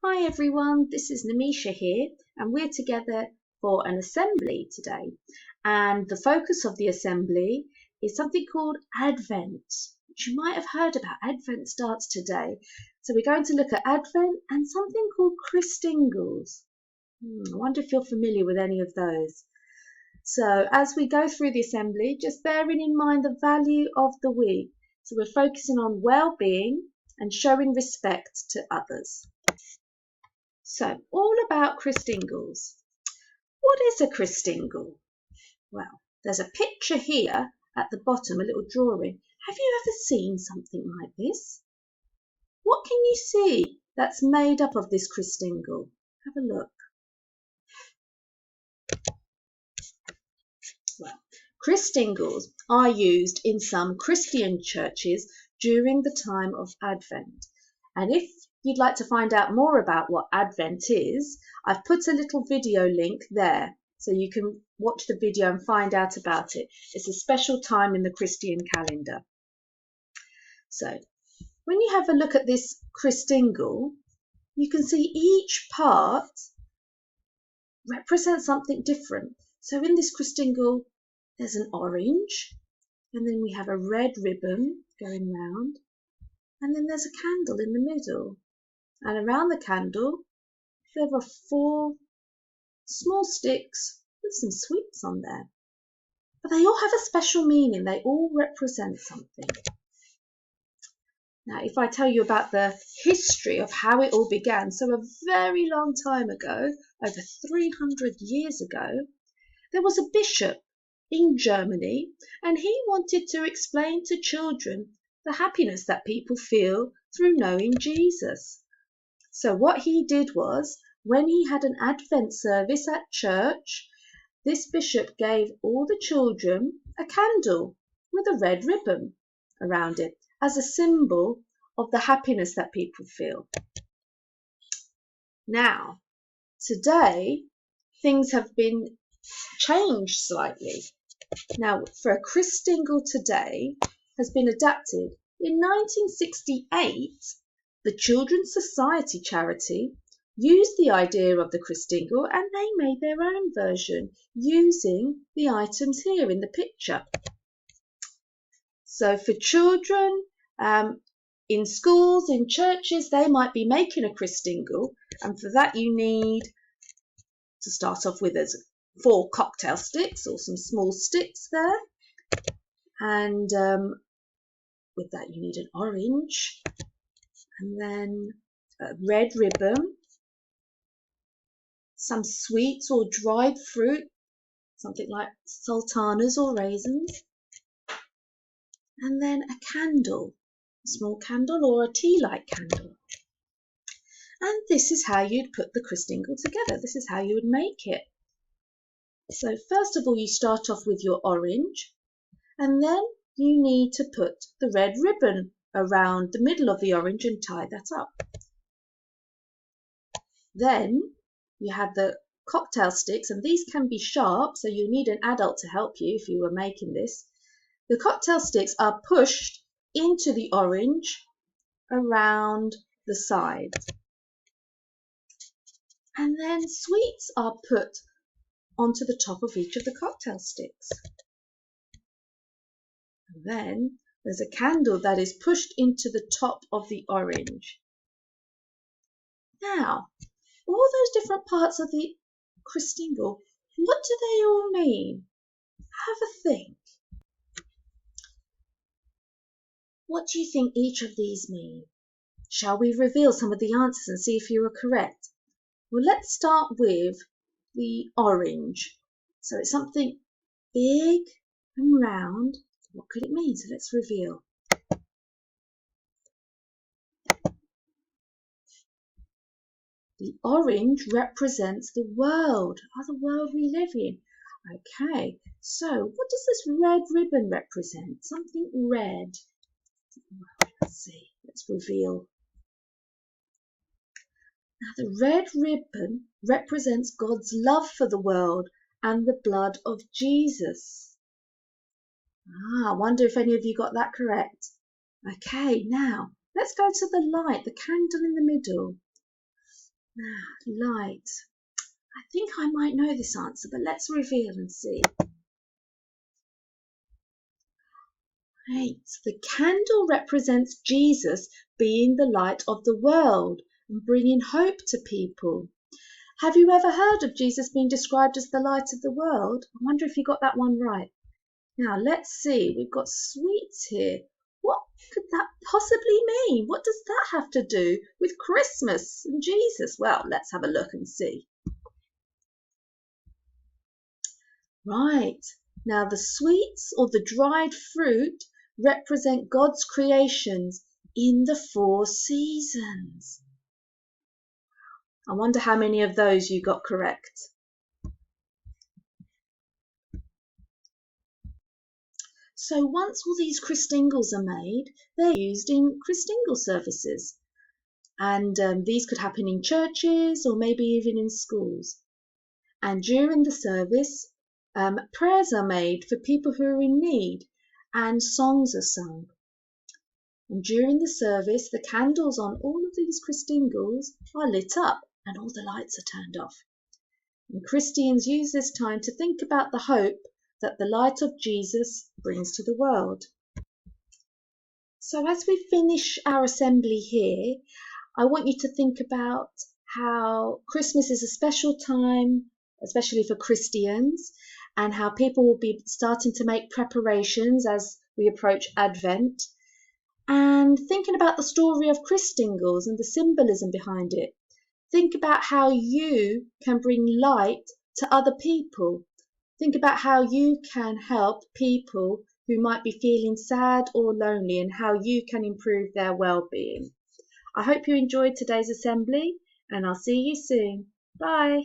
Hi everyone, this is Namisha here and we're together for an assembly today, and the focus of the assembly is something called Advent, which you might have heard about. Advent starts today. So we're going to look at Advent and something called Christingles. I wonder if you're familiar with any of those. So as we go through the assembly, just bearing in mind the value of the week. So we're focusing on well-being and showing respect to others. So, all about Christingles. What is a Christingle? Well, there's a picture here at the bottom, a little drawing. Have you ever seen something like this? What can you see that's made up of this Christingle? Have a look. Well, Christingles are used in some Christian churches during the time of Advent. And if you'd like to find out more about what Advent is, I've put a little video link there so you can watch the video and find out about it. It's a special time in the Christian calendar. So when you have a look at this Christingle, you can see each part represents something different. So in this Christingle, there's an orange, and then we have a red ribbon going round, and then there's a candle in the middle. And around the candle, there are 4 small sticks with some sweets on there. But they all have a special meaning. They all represent something. Now, if I tell you about the history of how it all began, so a very long time ago, over 300 years ago, there was a bishop in Germany, and he wanted to explain to children the happiness that people feel through knowing Jesus. So what he did was, when he had an Advent service at church, this bishop gave all the children a candle with a red ribbon around it as a symbol of the happiness that people feel. Now, today, things have been changed slightly. Now, for a Christingle today has been adapted. In 1968, the Children's Society charity used the idea of the Christingle and they made their own version using the items here in the picture. So for children, in schools, in churches, they might be making a Christingle, and for that you need to start off with 4 cocktail sticks or some small sticks there, and with that you need an orange, and then a red ribbon, some sweets or dried fruit, something like sultanas or raisins, and then a candle, a small candle or a tea light candle. And this is how you'd put the Christingle together. This is how you would make it. So first of all, you start off with your orange, and then you need to put the red ribbon around the middle of the orange and tie that up. Then you have the cocktail sticks, and these can be sharp, so you need an adult to help you if you were making this. The cocktail sticks are pushed into the orange around the sides. And then sweets are put onto the top of each of the cocktail sticks. And then there's a candle that is pushed into the top of the orange. Now, all those different parts of the Christingle, what do they all mean? Have a think. What do you think each of these mean? Shall we reveal some of the answers and see if you are correct? Well, let's start with the orange. So it's something big and round. What could it mean? So let's reveal. The orange represents the world, the world we live in. Okay, so what does this red ribbon represent? Something red. Let's see, let's reveal. Now the red ribbon represents God's love for the world and the blood of Jesus. I wonder if any of you got that correct. Okay, now let's go to the light, the candle in the middle. Light. I think I might know this answer, but let's reveal and see. Right. The candle represents Jesus being the light of the world and bringing hope to people. Have you ever heard of Jesus being described as the light of the world? I wonder if you got that one right. Now, let's see. We've got sweets here. What could that possibly mean? What does that have to do with Christmas and Jesus? Well, let's have a look and see. Right. Now, the sweets or the dried fruit represent God's creations in the 4 seasons. I wonder how many of those you got correct. So once all these Christingles are made, they're used in Christingle services. And these could happen in churches or maybe even in schools. And during the service, prayers are made for people who are in need and songs are sung. And during the service, the candles on all of these Christingles are lit up and all the lights are turned off. And Christians use this time to think about the hope that the light of Jesus brings to the world. So as we finish our assembly here, I want you to think about how Christmas is a special time, especially for Christians, and how people will be starting to make preparations as we approach Advent, and thinking about the story of Christingles and the symbolism behind it. Think about how you can bring light to other people. Think about how you can help people who might be feeling sad or lonely and how you can improve their well-being. I hope you enjoyed today's assembly and I'll see you soon. Bye.